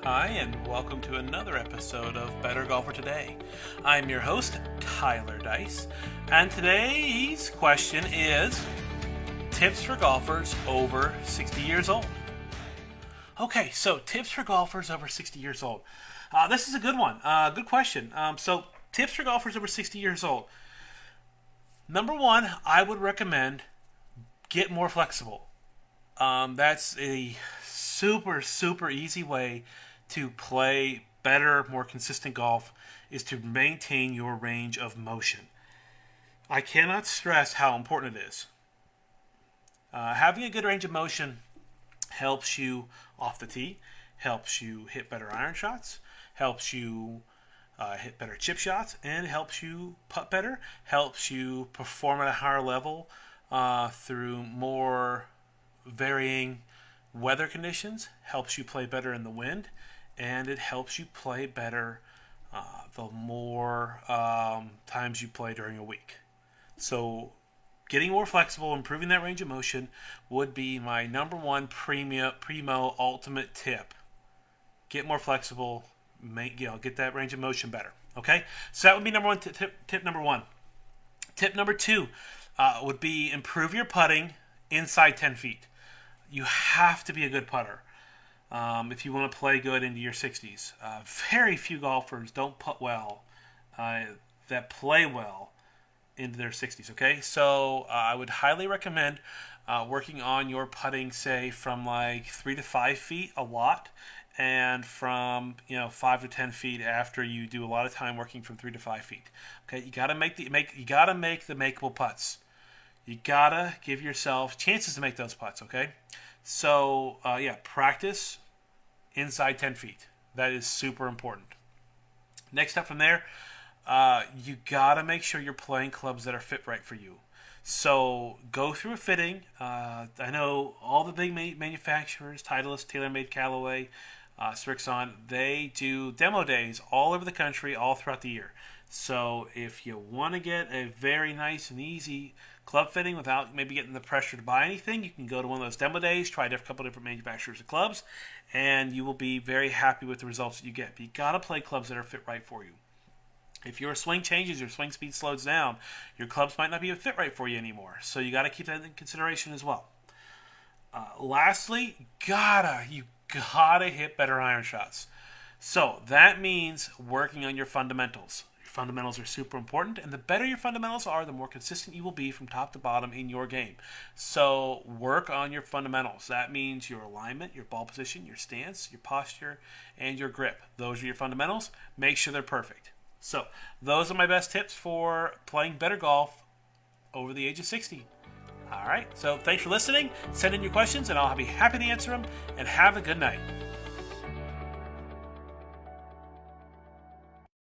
Hi, and welcome to another episode of Better Golfer Today. I'm your host, Tyler Dice, and today's question is tips for golfers over 60 years old. Okay, so tips for golfers over 60 years old. This is a good one. Good question. So, tips for golfers over 60 years old. Number one, I would recommend get more flexible. That's a super easy way to play better, more consistent golf is to maintain your range of motion. I cannot stress how important it is. Having a good range of motion helps you off the tee, helps you hit better iron shots, helps you hit better chip shots, and helps you putt better, helps you perform at a higher level through more varying weather conditions, helps you play better in the wind, and it helps you play better the more times you play during a week. So getting more flexible, improving that range of motion would be my number one primo ultimate tip. Get more flexible, get that range of motion better. Okay, so that would be number one tip number one. Tip number two would be improve your putting inside 10 feet. You have to be a good putter if you want to play good into your 60s. Very few golfers don't putt well that play well into their 60s. Okay, so I would highly recommend working on your putting, say from like 3 to 5 feet a lot, and from 5 to 10 feet after you do a lot of time working from 3 to 5 feet. Okay, you gotta make the makeable putts. You gotta give yourself chances to make those putts, okay? So, practice inside 10 feet. That is super important. Next up from there, you gotta make sure you're playing clubs that are fit right for you. So, go through a fitting. I know all the big manufacturers, Titleist, TaylorMade, Callaway, Srixon, they do demo days all over the country, all throughout the year. So if you want to get a very nice and easy club fitting without maybe getting the pressure to buy anything, you can go to one of those demo days, try a couple different manufacturers of clubs, and you will be very happy with the results that you get. But you got to play clubs that are fit right for you. If your swing changes, your swing speed slows down, your clubs might not be a fit right for you anymore. So you got to keep that in consideration as well. Lastly, you gotta hit better iron shots. So that means working on your fundamentals. Fundamentals are super important, and the better your fundamentals are, the more consistent you will be from top to bottom in your game. So work on your fundamentals. That means your alignment, your ball position, your stance, your posture, and your grip. Those are your fundamentals. Make sure they're perfect. So those are my best tips for playing better golf over the age of 60. All right, so thanks for listening. Send in your questions, and I'll be happy to answer them, and have a good night.